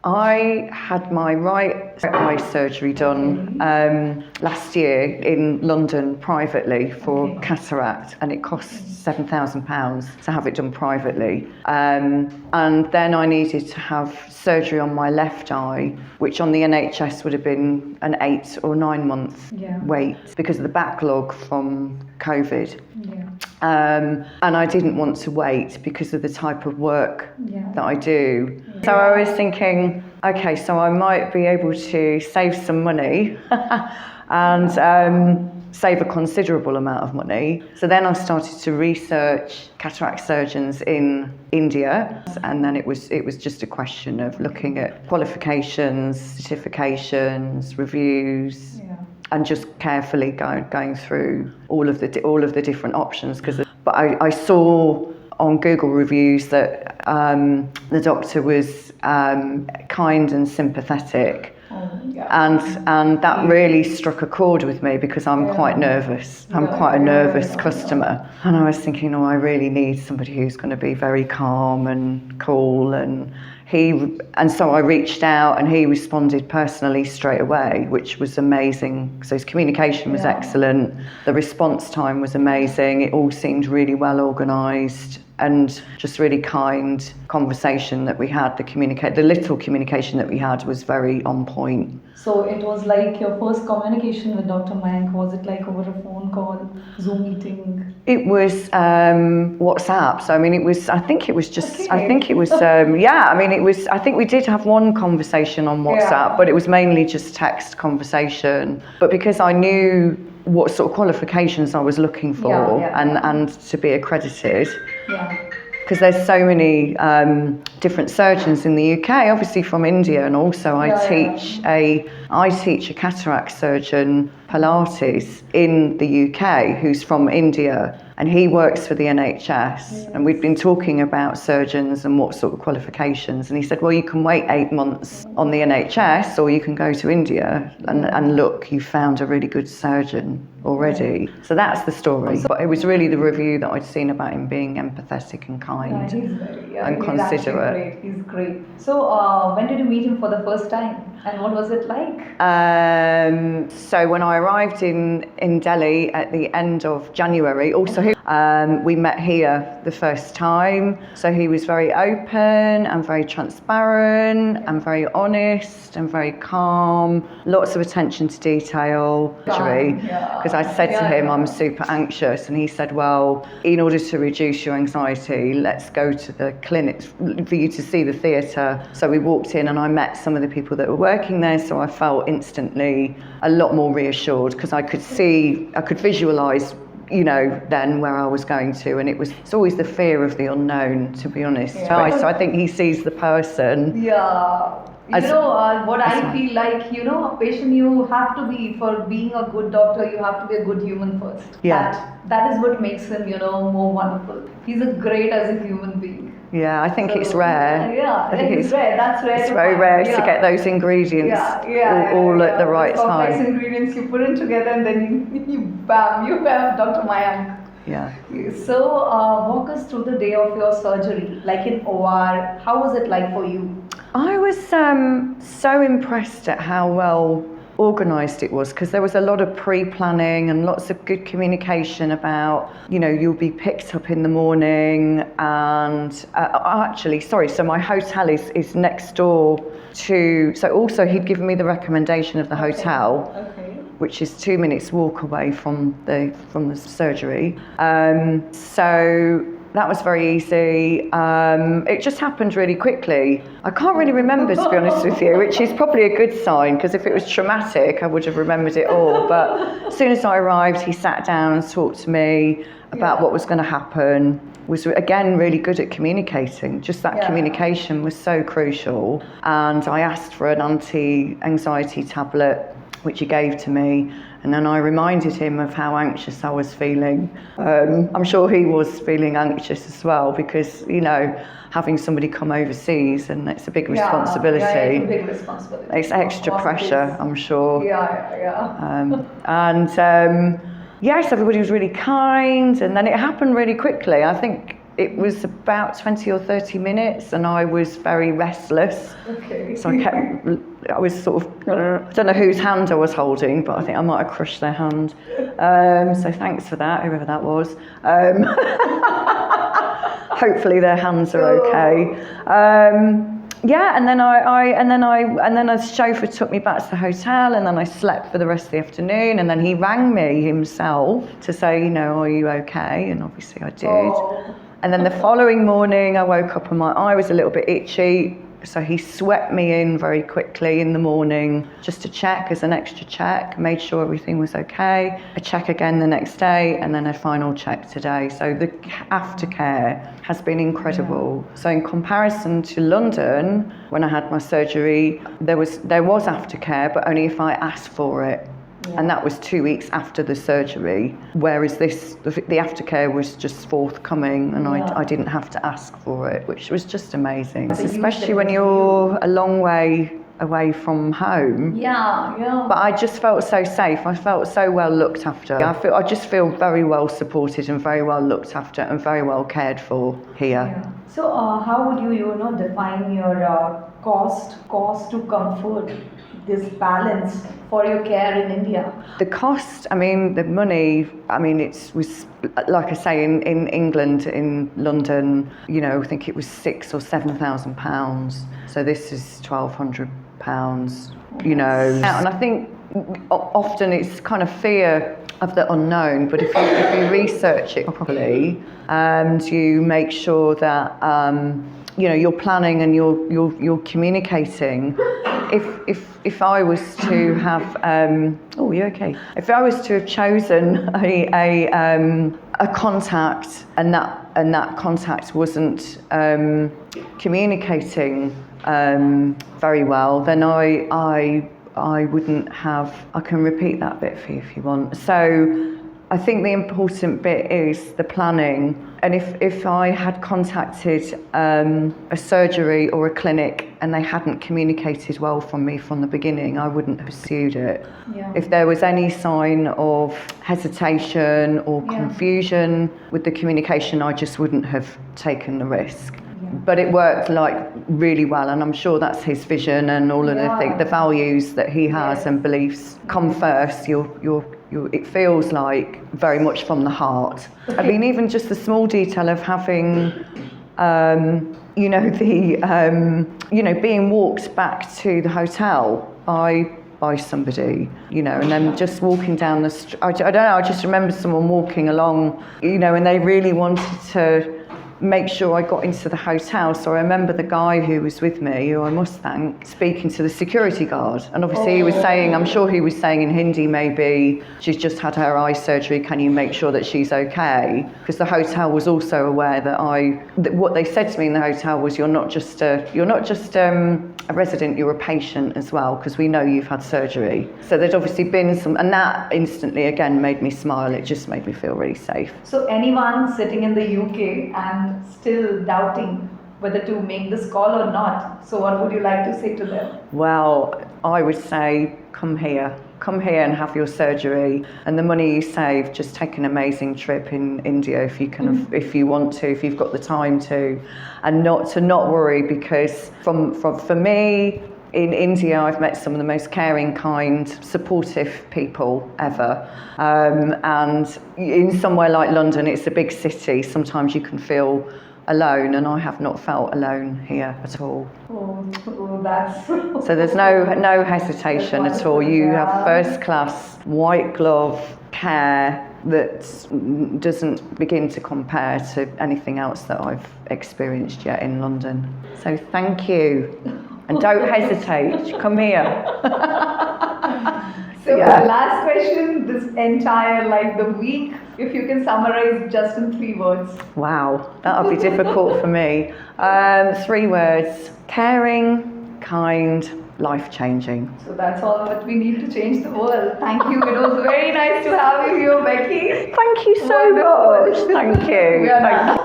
I had my right eye surgery done last year in London privately for cataract, and it cost £7,000 to have it done privately. And then I needed to have surgery on my left eye, which on the NHS would have been an 8 or 9 month wait because of the backlog from COVID. And I didn't want to wait because of the type of work that I do. So I was thinking, okay, so I might be able to save some money and save a considerable amount of money. So then I started to research cataract surgeons in India, and then it was just a question of looking at qualifications, certifications, reviews. And just carefully going through all of the different options. But I saw on Google reviews that the doctor was kind and sympathetic, and that really struck a chord with me because I'm quite nervous. I'm quite a nervous customer, and I was thinking, I really need somebody who's going to be very calm and cool and so I reached out and he responded personally straight away, which was amazing. So his communication was excellent. The response time was amazing. It all seemed really well organised and just really kind conversation that we had. The little communication that we had was very on point. So it was like your first communication with Dr. Mayank. Was it like over a phone call, Zoom meeting? It was WhatsApp. So I think we did have one conversation on WhatsApp, but it was mainly just text conversation. But because I knew what sort of qualifications I was looking for and to be accredited. Because there's so many different surgeons in the UK, obviously from India, and also I teach a cataract surgeon, Pilates, in the UK, who's from India, and he works for the NHS. And we'd been talking about surgeons and what sort of qualifications, and he said, well, you can wait 8 months on the NHS, or you can go to India and look, you found a really good surgeon already. So that's the story. But it was really the review that I'd seen about him being empathetic and kind and considerate. He's great. So when did you meet him for the first time? And what was it like? So when I arrived in Delhi at the end of January, we met here the first time. So he was very open and very transparent and very honest and very calm. Lots of attention to detail. Because I said to him, I'm super anxious. And he said, well, in order to reduce your anxiety, let's go to the clinic for you to see the theatre. So we walked in and I met some of the people that were working there. So I felt instantly a lot more reassured because I could visualise then where I was going to, and it's always the fear of the unknown, to be honest. So I think he sees the person. What I feel like, a patient, you have to be, for being a good doctor, you have to be a good human first. That is what makes him, more wonderful. He's great as a human being. Yeah, I think it's rare. I think it's rare. That's rare. It's very rare to get those ingredients all at the right time. Complex ingredients you put in together, and then you have Dr. Mayank. Yeah. So walk us through the day of your surgery, like in OR. How was it like for you? I was so impressed at how well organised it was, because there was a lot of pre-planning and lots of good communication about, you'll be picked up in the morning, and so my hotel is next door to, so also he'd given me the recommendation of the hotel, which is 2 minutes walk away from the surgery. So that was very easy. It just happened really quickly. I can't really remember, to be honest with you, which is probably a good sign, because if it was traumatic, I would have remembered it all. But as soon as I arrived, he sat down and talked to me about what was going to happen. Was, again, really good at communicating. Just that communication was so crucial. And I asked for an anti-anxiety tablet, which he gave to me. And then I reminded him of how anxious I was feeling. I'm sure he was feeling anxious as well, because, having somebody come overseas, and it's a big responsibility. It's a big responsibility. It's extra pressure, I'm sure. Yes, everybody was really kind, and then it happened really quickly. I think it was about 20 or 30 minutes, and I was very restless. Okay. So I was sort of, I don't know whose hand I was holding, but I think I might have crushed their hand. So thanks for that, whoever that was. Hopefully their hands are okay. Yeah, and then the chauffeur took me back to the hotel, and then I slept for the rest of the afternoon, and then he rang me himself to say, you know, are you okay? And obviously I did. Oh. And then the following morning I woke up and my eye was a little bit itchy, so he swept me in very quickly in the morning just to check, as an extra check, made sure everything was okay. A check again the next day, and then a final check today. So the aftercare has been incredible. Yeah. So in comparison to London, when I had my surgery, there was aftercare, but only if I asked for it. Yeah. And that was 2 weeks after the surgery, whereas the aftercare was just forthcoming, and I didn't have to ask for it, which was just amazing. Especially when you're a long way away from home. Yeah. But I just felt so safe. I felt so well looked after. I just feel very well supported and very well looked after and very well cared for here. Yeah. So how would you define your cost to comfort, this balance for your care in India? The cost, I mean, the money, I mean, it was, like I say, in England, in London, you know, I think it was £6,000 or £7,000. So this is £1,200, you know. And I think often it's kind of fear of the unknown, but if you research it properly and you make sure that you know, you're planning and you're communicating. If I was to have oh, you okay? If I was to have chosen a contact and that contact wasn't communicating very well, then I wouldn't have. I can repeat that bit for you if you want. So I think the important bit is the planning. And if I had contacted a surgery or a clinic and they hadn't communicated well from me from the beginning, I wouldn't have pursued it. Yeah. If there was any sign of hesitation or confusion with the communication, I just wouldn't have taken the risk. Yeah. But it worked like really well, and I'm sure that's his vision and all of the values that he has and beliefs come first. It feels like very much from the heart. I mean, even just the small detail of having, you know, being walked back to the hotel by somebody, you know, and then just walking down the street. I don't know, I just remember someone walking along, you know, and they really wanted to make sure I got into the hotel. So I remember the guy who was with me, who I must thank, speaking to the security guard. And obviously he was saying, I'm sure he was saying in Hindi, maybe, she's just had her eye surgery, can you make sure that she's okay? Because the hotel was also aware that what they said to me in the hotel was, you're not just a resident, you're a patient as well, because we know you've had surgery. So there'd obviously been some, and that instantly again made me smile. It just made me feel really safe. So anyone sitting in the UK and still doubting whether to make this call or not, so what would you like to say to them? Well, I would say come here and have your surgery, and the money you save, just take an amazing trip in India if you can, if you want to, if you've got the time to, and not worry, because for me in India, I've met some of the most caring, kind, supportive people ever. And in somewhere like London, it's a big city. Sometimes you can feel alone, and I have not felt alone here at all. Oh, that's... So there's no hesitation at all. You have first class, white glove care that doesn't begin to compare to anything else that I've experienced yet in London. So thank you. And don't hesitate, come here. So last question, this entire, the week, if you can summarize just in 3 words. Wow, that'll be difficult for me. 3 words: caring, kind, life-changing. So that's all that we need to change the world. Thank you. It was very nice to have you here, Becky. Thank you so much. Thank you.